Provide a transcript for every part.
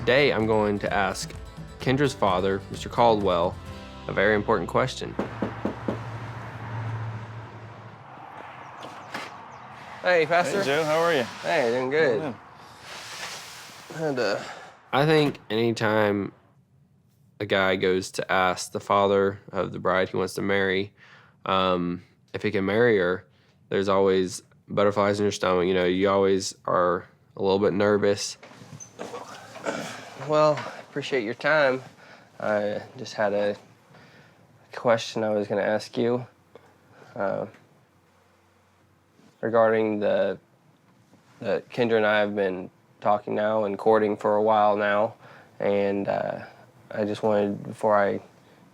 Today, I'm going to ask Kendra's father, Mr. Caldwell, a very important question. Hey, Pastor. Hey, Joe, how are you? Hey, doing good. I think anytime a guy goes to ask the father of the bride he wants to marry if he can marry her, there's always butterflies in your stomach. You know, you always are a little bit nervous. Well, I appreciate your time. I just had a question I was going to ask you regarding the Kendra and I have been talking now and courting for a while now, and I just wanted, before I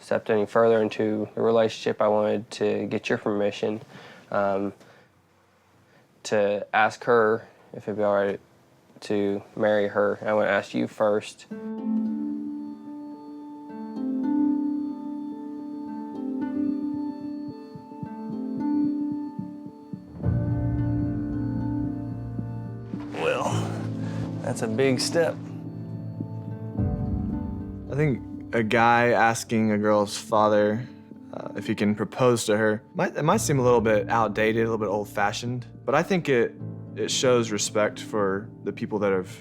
stepped any further into the relationship, I wanted to get your permission to ask her if it'd be all right to marry her. I want to ask you first. Well, that's a big step. I think a guy asking a girl's father if he can propose to her, it might seem a little bit outdated, a little bit old-fashioned, but I think it shows respect for the people that have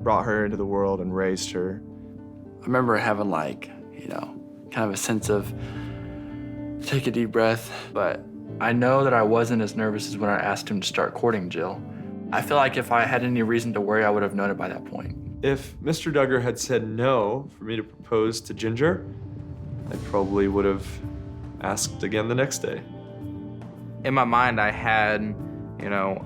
brought her into the world and raised her. I remember having kind of a sense of take a deep breath, but I know that I wasn't as nervous as when I asked him to start courting Jill. I feel like if I had any reason to worry, I would have known it by that point. If Mr. Duggar had said no for me to propose to Ginger, I probably would have asked again the next day. In my mind, I had,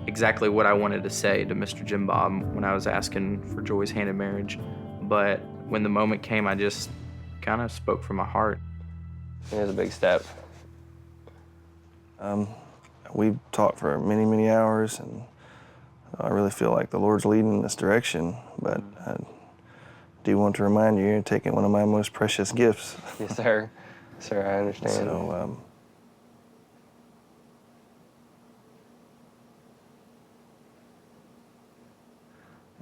exactly what I wanted to say to Mr. Jim Bob when I was asking for Joy's hand in marriage. But when the moment came, I just kind of spoke from my heart. It was a big step. We've talked for many, many hours, and I really feel like the Lord's leading in this direction, but I do want to remind you, you're taking one of my most precious gifts. Yes, sir. Sir, I understand. So,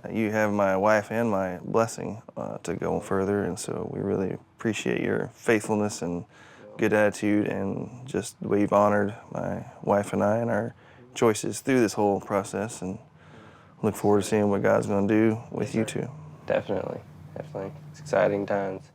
you have my wife and my blessing to go further, and so we really appreciate your faithfulness and good attitude and just the way you've honored my wife and I and our choices through this whole process, and look forward to seeing what God's going to do with you two. Definitely, definitely. It's exciting times.